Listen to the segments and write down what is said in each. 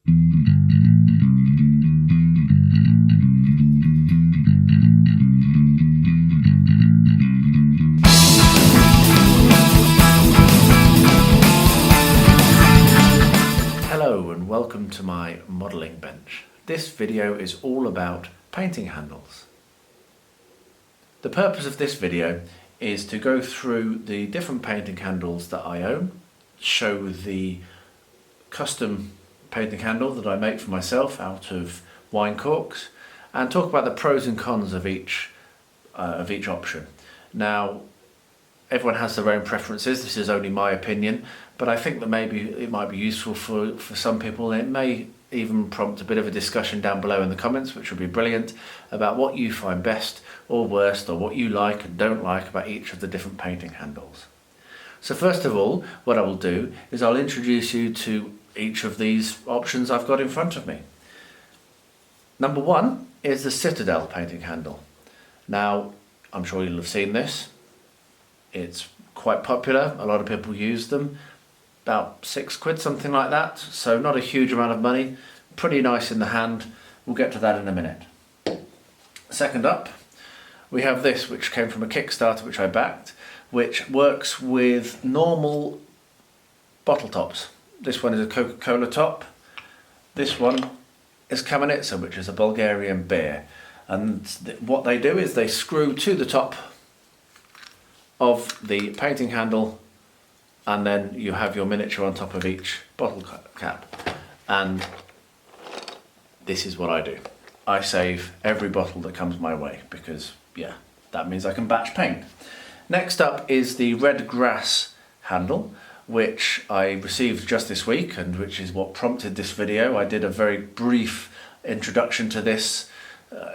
Hello and welcome to my modelling bench. This video is all about painting handles. The purpose of this video is to go through the different painting handles that I own, show the custom painting handle that I make for myself out of wine corks, and talk about the pros and cons of each option. Now, everyone has their own preferences. This is only my opinion, but I think that maybe it might be useful for some people, and it may even prompt a bit of a discussion down below in the comments, which would be brilliant, about what you find best or worst, or what you like and don't like about each of the different painting handles. So first of all, what I will do is I'll introduce you to each of these options I've got in front of me. Number one is the Citadel painting handle. Now, I'm sure you'll have seen this. It's quite popular, a lot of people use them, about £6, something like that, so not a huge amount of money, pretty nice in the hand. We'll get to that in a minute. Second up, we have this, which came from a Kickstarter which I backed, which works with normal bottle tops. This one is a Coca-Cola top, this one is Kamenitsa, which is a Bulgarian beer, and what they do is they screw to the top of the painting handle, and then you have your miniature on top of each bottle cap. And this is what I do. I save every bottle that comes my way because, yeah, that means I can batch paint. Next up is the red grass handle, which I received just this week and which is what prompted this video. I did a very brief introduction to this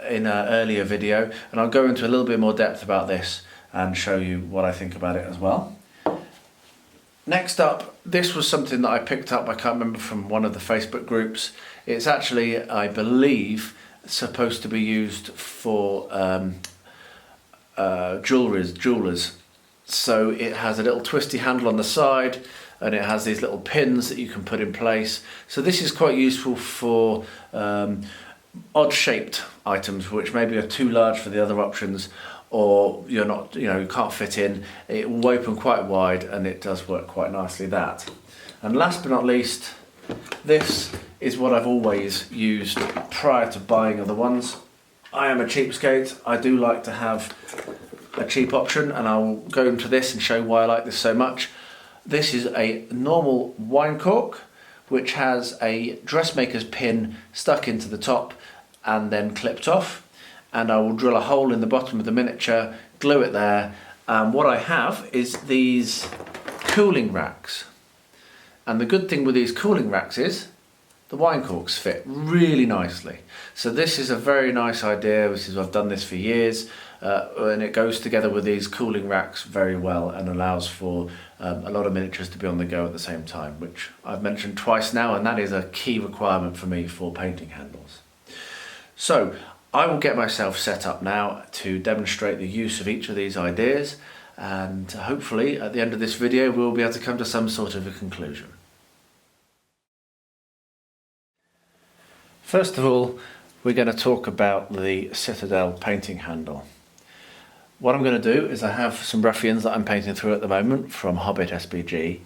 in an earlier video, and I'll go into a little bit more depth about this and show you what I think about it as well. Next up, this was something that I picked up, I can't remember, from one of the Facebook groups. It's actually, I believe, supposed to be used for jewelers. So it has a little twisty handle on the side, and it has these little pins that you can put in place. So this is quite useful for odd shaped items which maybe are too large for the other options, or you can't fit in. It will open quite wide, and it does work quite nicely, that. And last but not least, this is what I've always used prior to buying other ones. I am a cheapskate. I do like to have a cheap option, and I'll go into this and show why I like this so much. This is a normal wine cork which has a dressmaker's pin stuck into the top and then clipped off. And I will drill a hole in the bottom of the miniature, glue it there, and what I have is these cooling racks. And the good thing with these cooling racks is the wine corks fit really nicely. So this is a very nice idea. I've done this for years, and it goes together with these cooling racks very well and allows for a lot of miniatures to be on the go at the same time, which I've mentioned twice now, and that is a key requirement for me for painting handles. So I will get myself set up now to demonstrate the use of each of these ideas, and hopefully at the end of this video we'll be able to come to some sort of a conclusion. First of all, we're going to talk about the Citadel painting handle. What I'm going to do is I have some ruffians that I'm painting through at the moment from Hobbit SBG,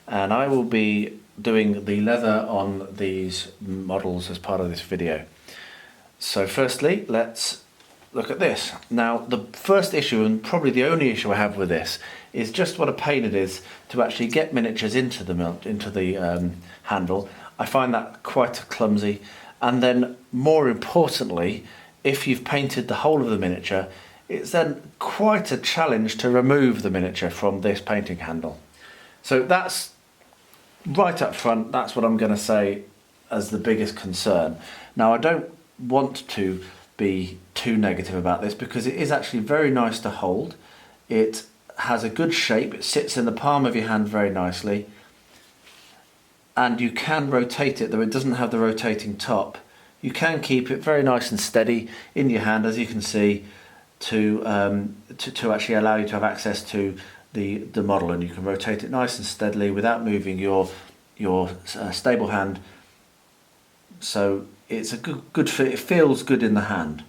and I will be doing the leather on these models as part of this video. So firstly, let's look at this. Now, the first issue, and probably the only issue I have with this, is just what a pain it is to actually get miniatures into the handle. I find that quite clumsy, and then more importantly, if you've painted the whole of the miniature, it's then quite a challenge to remove the miniature from this painting handle. So that's right up front, that's what I'm going to say as the biggest concern. Now, I don't want to be too negative about this because it is actually very nice to hold. It has a good shape, it sits in the palm of your hand very nicely, and you can rotate it, though it doesn't have the rotating top. You can keep it very nice and steady in your hand, as you can see, to actually allow you to have access to the model, and you can rotate it nice and steadily without moving your stable hand so it's a good fit. It feels good in the hand.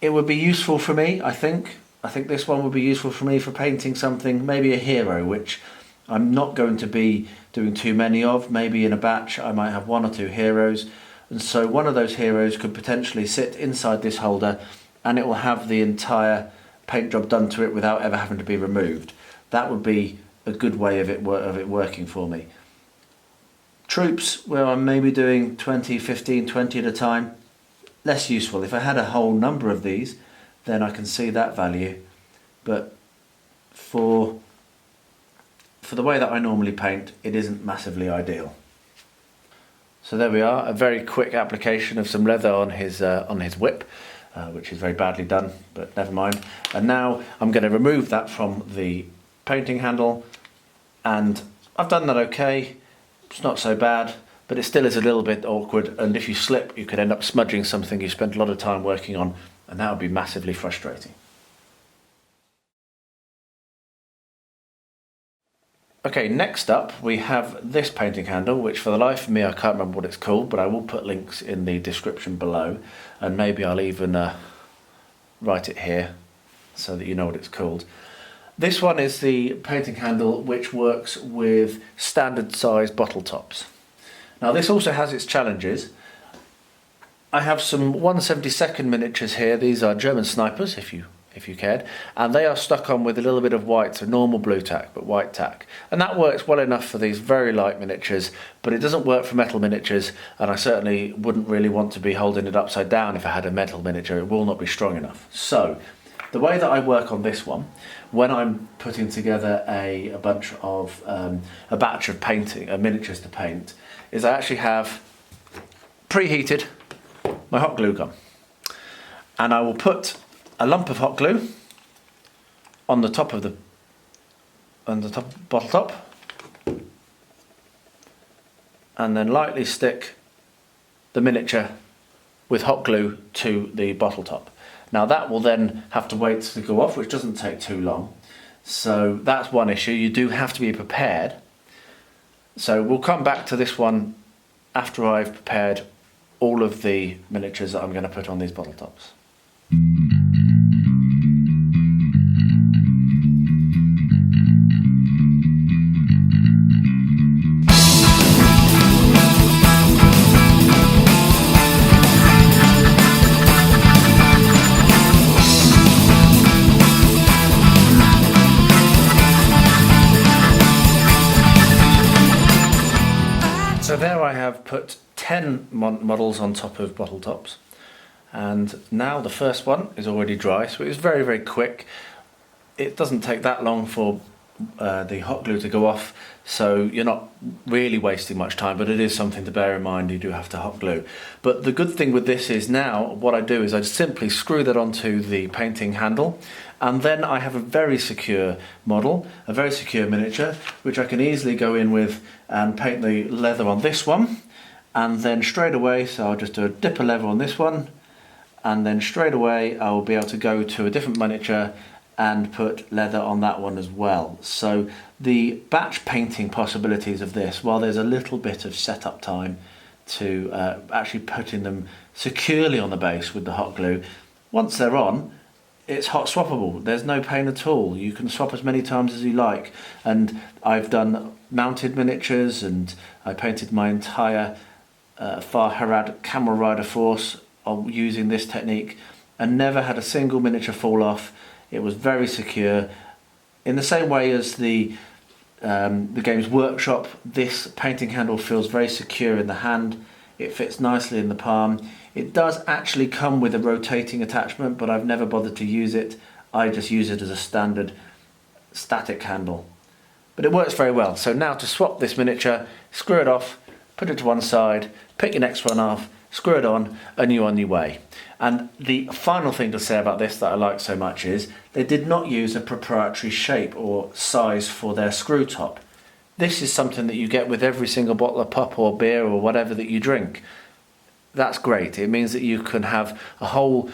It would be useful for me, I think. I think this one would be useful for me for painting something, maybe a hero, which I'm not going to be doing too many of. Maybe in a batch I might have 1 or 2 heroes, and so one of those heroes could potentially sit inside this holder and it will have the entire paint job done to it without ever having to be removed. That would be a good way of it working for me. Troops, where I'm maybe doing 20, 15, 20 at a time, less useful. If I had a whole number of these, then I can see that value, but for the way that I normally paint, it isn't massively ideal. So there we are, a very quick application of some leather on his whip, which is very badly done, but never mind. And now I'm going to remove that from the painting handle, and I've done that okay. It's not so bad, but it still is a little bit awkward, and if you slip you could end up smudging something you spent a lot of time working on, and that would be massively frustrating. Okay, next up we have this painting handle, which for the life of me I can't remember what it's called, but I will put links in the description below, and maybe I'll even write it here so that you know what it's called. This one is the painting handle which works with standard size bottle tops. Now this also has its challenges. I have some 1/72 miniatures here. These are German snipers, if you cared, and they are stuck on with a little bit of white, so normal blue tack but white tack, and that works well enough for these very light miniatures, but it doesn't work for metal miniatures, and I certainly wouldn't really want to be holding it upside down if I had a metal miniature. It will not be strong enough. So the way that I work on this one, when I'm putting together a batch of miniatures to paint, is I actually have preheated my hot glue gun, and I will put a lump of hot glue on the top of the bottle top, and then lightly stick the miniature with hot glue to the bottle top. Now that will then have to wait to go off, which doesn't take too long. So that's one issue. You do have to be prepared. So we'll come back to this one after I've prepared all of the miniatures that I'm going to put on these bottle tops. So there I have put 10 models on top of bottle tops, and now the first one is already dry, so it was very, very quick. It doesn't take that long for the hot glue to go off, so you're not really wasting much time, but it is something to bear in mind. You do have to hot glue. But the good thing with this is now what I do is I simply screw that onto the painting handle, and then I have a very secure model, a very secure miniature, which I can easily go in with and paint the leather on this one, and then straight away, so I'll just do a dip of leather on this one, and then straight away I'll be able to go to a different miniature and put leather on that one as well. So the batch painting possibilities of this, while there's a little bit of setup time to actually putting them securely on the base with the hot glue, once they're on, it's hot swappable. There's no pain at all. You can swap as many times as you like. And I've done mounted miniatures, and I painted my entire Far Harad Camel Rider force using this technique, and never had a single miniature fall off. It was very secure. In the same way as the Games Workshop, this painting handle feels very secure in the hand. It fits nicely in the palm. It does actually come with a rotating attachment, but I've never bothered to use it. I just use it as a standard static handle. But it works very well. So now to swap this miniature, screw it off, put it to one side, pick your next one off, screw it on, and you're on your way. And the final thing to say about this that I like so much is they did not use a proprietary shape or size for their screw top. This is something that you get with every single bottle of pop or beer or whatever that you drink. That's great. It means that you can have a whole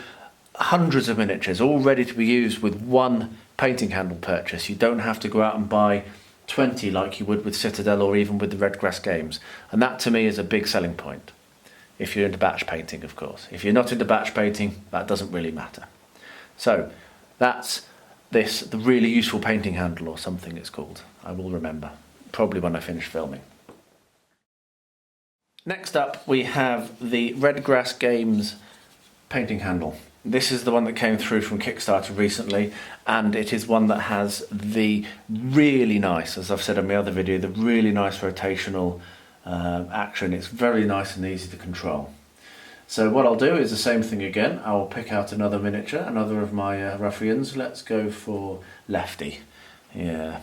hundreds of miniatures all ready to be used with one painting handle purchase. You don't have to go out and buy 20 like you would with Citadel or even with the Redgrass games. And that to me is a big selling point. If you're into batch painting, of course. If you're not into batch painting, that doesn't really matter. So that's the really useful painting handle, or something it's called. I will remember, probably when I finish filming. Next up we have the Redgrass Games painting handle. This is the one that came through from Kickstarter recently, and it is one that has the really nice, as I've said in my other video, the really nice rotational action. It's very nice and easy to control. So what I'll do is the same thing again. I'll pick out another miniature, another of my ruffians. Let's go for Lefty. Yeah.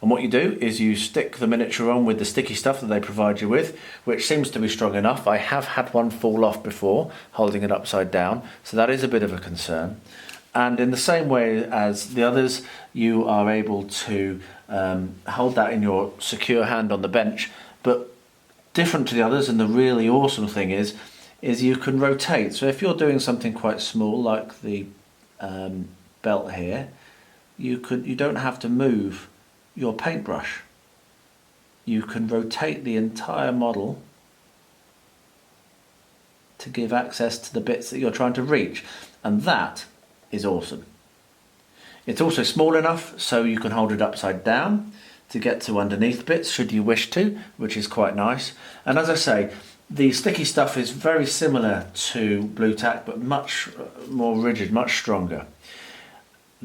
And what you do is you stick the miniature on with the sticky stuff that they provide you with, which seems to be strong enough. I have had one fall off before, holding it upside down, so that is a bit of a concern. And in the same way as the others, you are able to hold that in your secure hand on the bench, but different to the others, and the really awesome thing is you can rotate. So if you're doing something quite small, like the belt here, you don't have to move your paintbrush. You can rotate the entire model to give access to the bits that you're trying to reach, and that is awesome. It's also small enough so you can hold it upside down to get to underneath bits should you wish to, which is quite nice. And as I say, the sticky stuff is very similar to Blue Tack, but much more rigid, much stronger.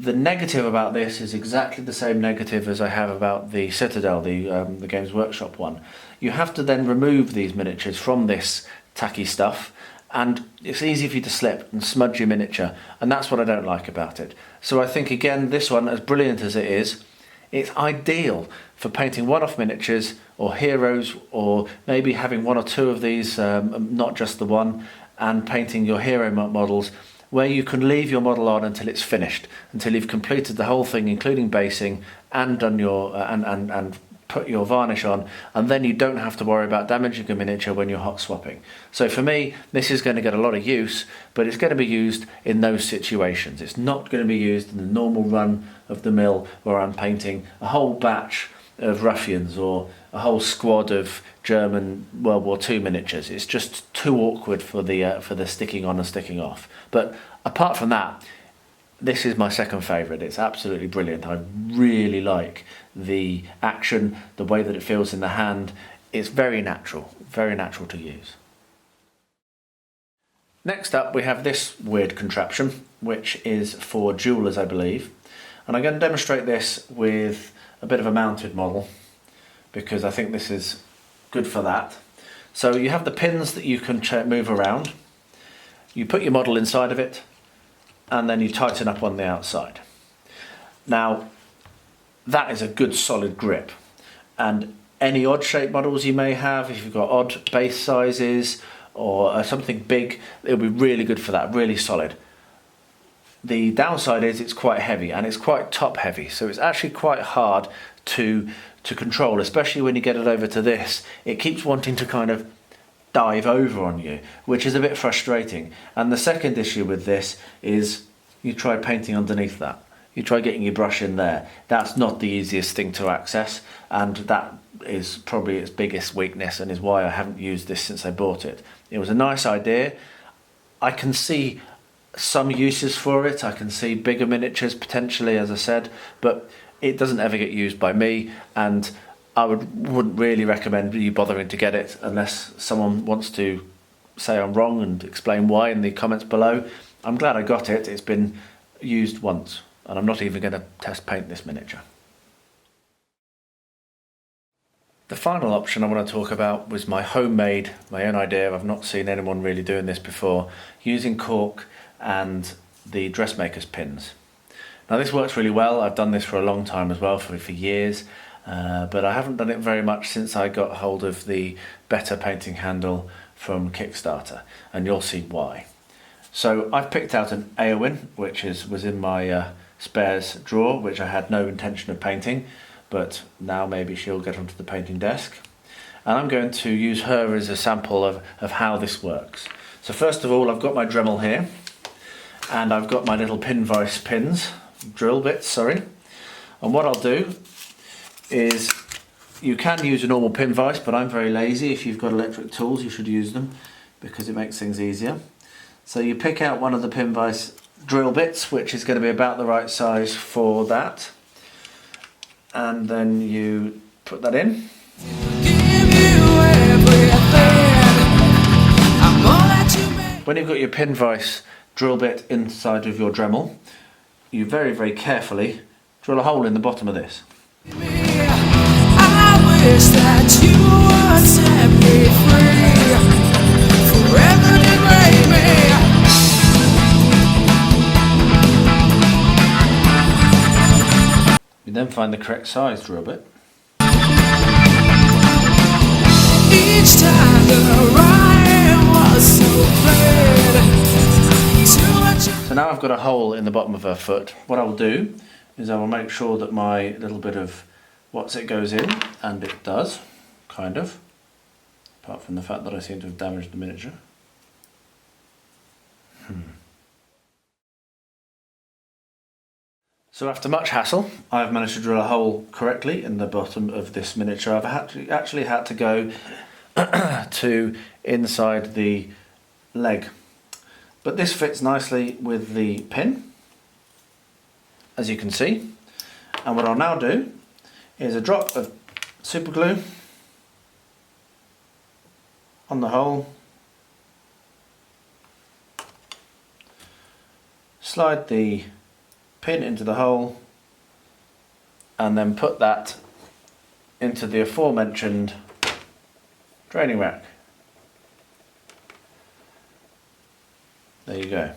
The negative about this is exactly the same negative as I have about the Citadel, the Games Workshop one. You have to then remove these miniatures from this tacky stuff, and it's easy for you to slip and smudge your miniature, and that's what I don't like about it. So I think, again, this one, as brilliant as it is, it's ideal for painting one-off miniatures or heroes, or maybe having one or two of these, not just the one, and painting your hero models, where you can leave your model on until it's finished, until you've completed the whole thing, including basing, and done your and put your varnish on, and then you don't have to worry about damaging a miniature when you're hot swapping. So for me, this is going to get a lot of use, but it's going to be used in those situations. It's not going to be used in the normal run of the mill where I'm painting a whole batch of ruffians or a whole squad of German World War II miniatures. It's just too awkward for the sticking on and sticking off. But apart from that, this is my second favourite. It's absolutely brilliant. I really like the action, the way that it feels in the hand. It's very natural to use. Next up we have this weird contraption, which is for jewelers, I believe. And I'm going to demonstrate this with a bit of a mounted model, because I think this is good for that. So you have the pins that you can move around. You put your model inside of it, and then you tighten up on the outside. Now, that is a good solid grip. And any odd shaped models you may have, if you've got odd base sizes or something big, it'll be really good for that, really solid. The downside is it's quite heavy, and it's quite top heavy, so it's actually quite hard to control, especially when you get it over to this. It keeps wanting to kind of dive over on you, which is a bit frustrating. And the second issue with this is you try painting underneath that. You try getting your brush in there. That's not the easiest thing to access, and that is probably its biggest weakness, and is why I haven't used this since I bought it. It was a nice idea. I can see some uses for it. I can see bigger miniatures potentially, as I said, but it doesn't ever get used by me, and I wouldn't really recommend you bothering to get it unless someone wants to say I'm wrong and explain why in the comments below. I'm glad I got it. It's been used once, and I'm not even going to test paint this miniature. The final option I want to talk about was my homemade, my own idea. I've not seen anyone really doing this before, using cork and the dressmaker's pins. Now this works really well. I've done this for a long time as well, for years, but I haven't done it very much since I got hold of the better painting handle from Kickstarter, and you'll see why. So I've picked out an Eowyn, which was in my spares drawer, which I had no intention of painting, but now maybe she'll get onto the painting desk. And I'm going to use her as a sample of how this works. So first of all, I've got my Dremel here, and I've got my little pin vise pins, drill bits, sorry. And what I'll do is You can use a normal pin vise, but I'm very lazy. If you've got electric tools, you should use them because it makes things easier. So you pick out one of the pin vise drill bits, which is going to be about the right size for that, and then you put that in. When you've got your pin vise drill bit inside of your Dremel, you very, very carefully drill a hole in the bottom of this. I wish that you would set me free, forever degrade me. You then find the correct size drill bit. Each time the rhyme was so bad. So now I've got a hole in the bottom of her foot. What I will do is I will make sure that my little bit of what's it goes in, and it does, kind of, apart from the fact that I seem to have damaged the miniature. So after much hassle, I've managed to drill a hole correctly in the bottom of this miniature. I've actually had to go to inside the leg. But this fits nicely with the pin, as you can see. And what I'll now do is a drop of super glue on the hole, slide the pin into the hole, and then put that into the aforementioned draining rack. There you go.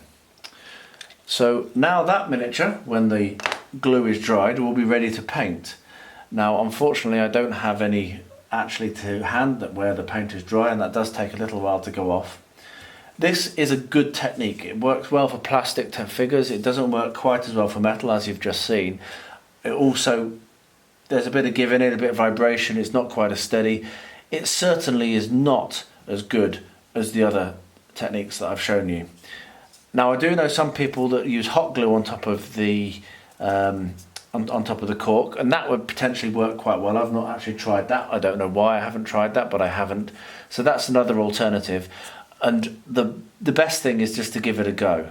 So now that miniature, when the glue is dried, will be ready to paint. Now unfortunately I don't have any actually to hand that where the paint is dry, and that does take a little while to go off. This is a good technique. It works well for plastic figures. It doesn't work quite as well for metal, as you've just seen. It also, there's a bit of give in it, a bit of vibration. It's not quite as steady. It certainly is not as good as the other techniques that I've shown you. Now I do know some people that use hot glue on top of the on top of the cork, and that would potentially work quite well. I've not actually tried that. I don't know why I haven't tried that, but I haven't. So that's another alternative. And the best thing is just to give it a go.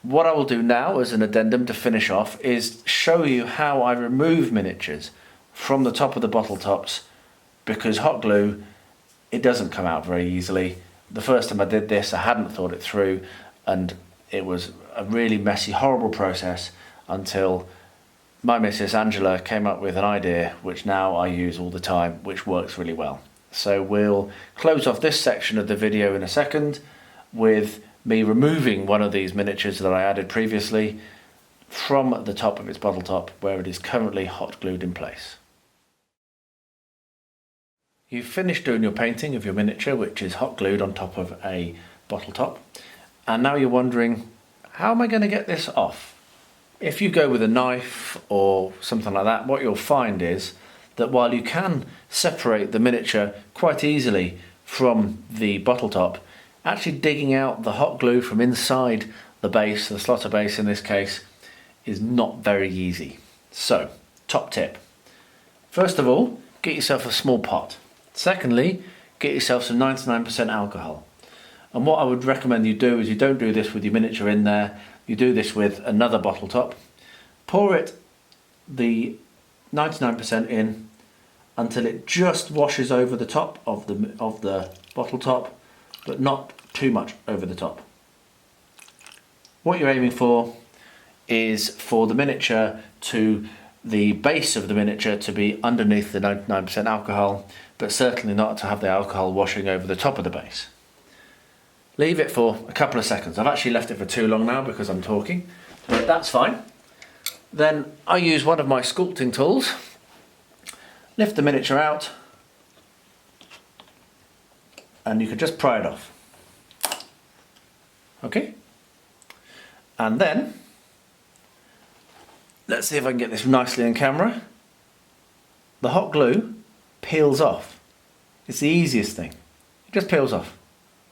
What I will do now as an addendum to finish off is show you how I remove miniatures from the top of the bottle tops, because hot glue, it doesn't come out very easily. The first time I did this, I hadn't thought it through, and it was a really messy, horrible process until my Mrs. Angela came up with an idea which now I use all the time, which works really well. So we'll close off this section of the video in a second with me removing one of these miniatures that I added previously from the top of its bottle top, where it is currently hot glued in place. You've finished doing your painting of your miniature, which is hot glued on top of a bottle top, and now you're wondering, how am I going to get this off? If you go with a knife or something like that, what you'll find is that while you can separate the miniature quite easily from the bottle top, actually digging out the hot glue from inside the base, the slotter base in this case, is not very easy. So, top tip. First of all, get yourself a small pot. Secondly, get yourself some 99% alcohol. And what I would recommend you do is you don't do this with your miniature in there, you do this with another bottle top. Pour it, the 99% in, until it just washes over the top of the bottle top, but not too much over the top. What you're aiming for is for the miniature to, the base of the miniature to be underneath the 99% alcohol, but certainly not to have the alcohol washing over the top of the base. Leave it for a couple of seconds. I've actually left it for too long now because I'm talking, but that's fine. Then I use one of my sculpting tools, lift the miniature out, and you can just pry it off. Okay? And then, let's see if I can get this nicely in camera. The hot glue peels off. It's the easiest thing. It just peels off.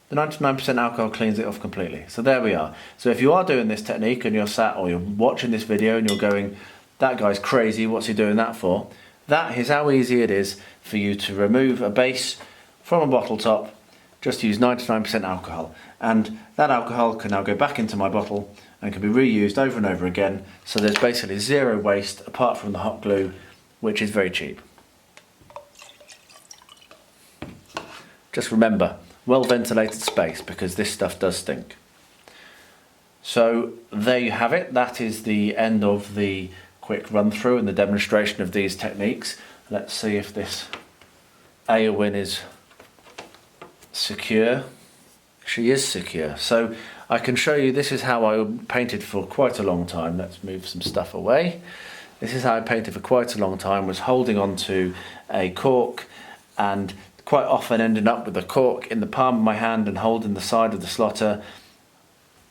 The 99% alcohol cleans it off completely. So there we are. So if you are doing this technique and you're sat or you're watching this video and you're going, that guy's crazy, what's he doing that for? That is how easy it is for you to remove a base from a bottle top. Just use 99% alcohol, and that alcohol can now go back into my bottle and can be reused over and over again, so there's basically zero waste apart from the hot glue, which is very cheap. Just remember, well ventilated space, because this stuff does stink. So there you have it. That is the end of the quick run through and the demonstration of these techniques. Let's see if this Airwin is secure. She is secure. So I can show you, this is how I painted for quite a long time. Let's move some stuff away. This is how I painted for quite a long time, was holding on to a cork and quite often ending up with a cork in the palm of my hand and holding the side of the slotter.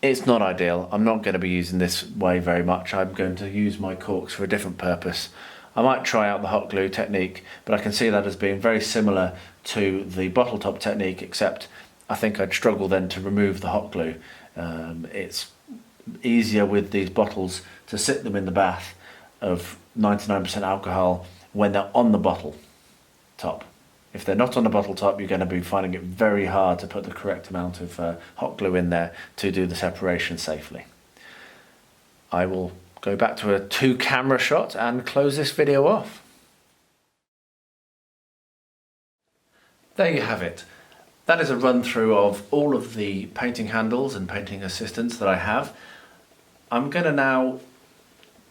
It's not ideal. I'm not going to be using this way very much. I'm going to use my corks for a different purpose. I might try out the hot glue technique, but I can see that as being very similar to the bottle top technique, except I think I'd struggle then to remove the hot glue. It's easier with these bottles to sit them in the bath of 99% alcohol when they're on the bottle top. If they're not on the bottle top, you're going to be finding it very hard to put the correct amount of hot glue in there to do the separation safely. I will go back to a 2-camera shot and close this video off. There you have it. That is a run through of all of the painting handles and painting assistants that I have. I'm going to now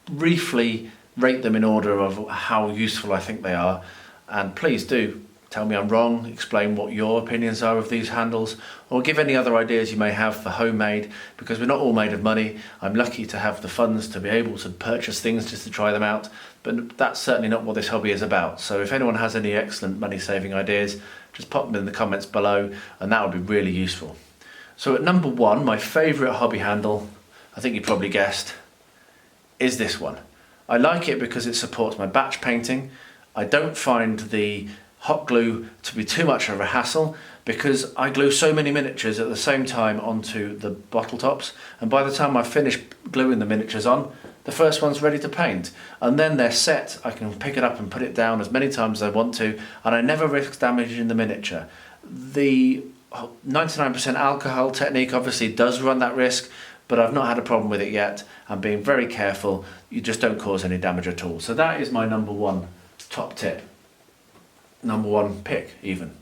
briefly rate them in order of how useful I think they are, and please do tell me I'm wrong, explain what your opinions are of these handles, or give any other ideas you may have for homemade, because we're not all made of money. I'm lucky to have the funds to be able to purchase things just to try them out, but that's certainly not what this hobby is about. So if anyone has any excellent money saving ideas, just pop them in the comments below and that would be really useful. So at number 1, my favourite hobby handle, I think you probably guessed, is this one. I like it because it supports my batch painting. I don't find the hot glue to be too much of a hassle because I glue so many miniatures at the same time onto the bottle tops, and by the time I finish gluing the miniatures on, the first one's ready to paint, and then they're set. I can pick it up and put it down as many times as I want to, and I never risk damaging the miniature. The 99% alcohol technique obviously does run that risk, but I've not had a problem with it yet. I'm being very careful. You just don't cause any damage at all. So that is my number 1 top tip. Number 1 pick even.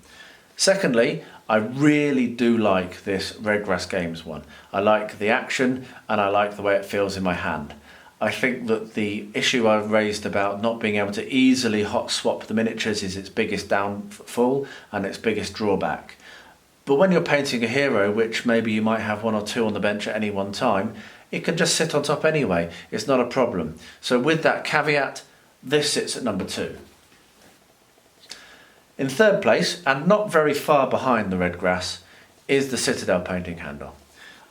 Secondly, I really do like this Redgrass Games one. I like the action and I like the way it feels in my hand. I think that the issue I've raised about not being able to easily hot swap the miniatures is its biggest downfall and its biggest drawback. But when you're painting a hero, which maybe you might have 1 or 2 on the bench at any one time, it can just sit on top anyway. It's not a problem. So with that caveat, this sits at number 2. In third place, and not very far behind the Redgrass, is the Citadel painting handle.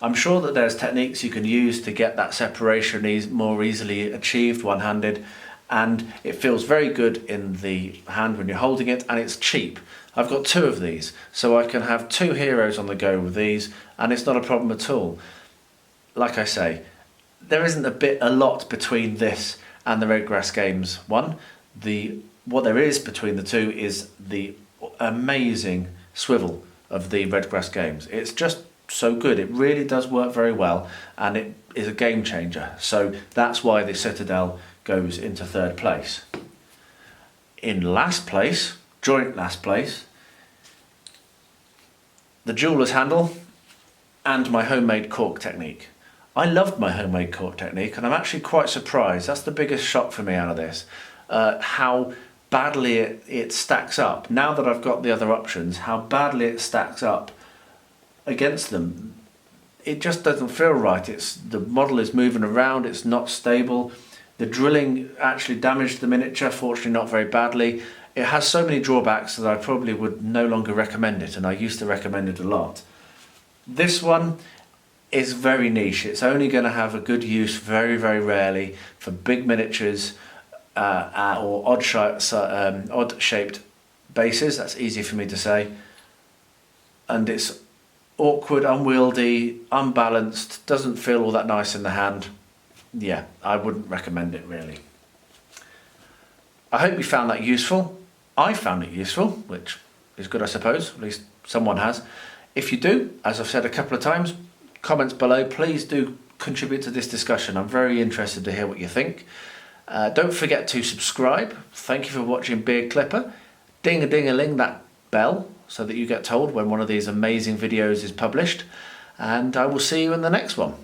I'm sure that there's techniques you can use to get that separation more easily achieved one-handed, and it feels very good in the hand when you're holding it, and it's cheap. I've got 2 of these, so I can have 2 heroes on the go with these, and it's not a problem at all. Like I say, there isn't a lot between this and the Redgrass Games one. What there is between the 2 is the amazing swivel of the Redgrass Games. It's just so good. It really does work very well, and it is a game changer. So that's why the Citadel goes into third place. In last place, joint last place, the jeweler's handle and my homemade cork technique. I loved my homemade cork technique, and I'm actually quite surprised. That's the biggest shock for me out of this, how badly it stacks up. Now that I've got the other options, how badly it stacks up against them. It just doesn't feel right. The model is moving around, it's not stable. The drilling actually damaged the miniature, fortunately not very badly. It has so many drawbacks that I probably would no longer recommend it, and I used to recommend it a lot. This one is very niche. It's only going to have a good use very, very rarely for big miniatures or odd-shaped bases. That's easy for me to say. And it's awkward, unwieldy, unbalanced, doesn't feel all that nice in the hand. Yeah, I wouldn't recommend it really. I hope you found that useful. I found it useful, which is good, I suppose. At least someone has. If you do, as I've said a couple of times, comments below, please do contribute to this discussion. I'm very interested to hear what you think. Don't forget to subscribe. Thank you for watching Beard Clipper. Ding-a-ding-a-ling that bell so that you get told when one of these amazing videos is published. And I will see you in the next one.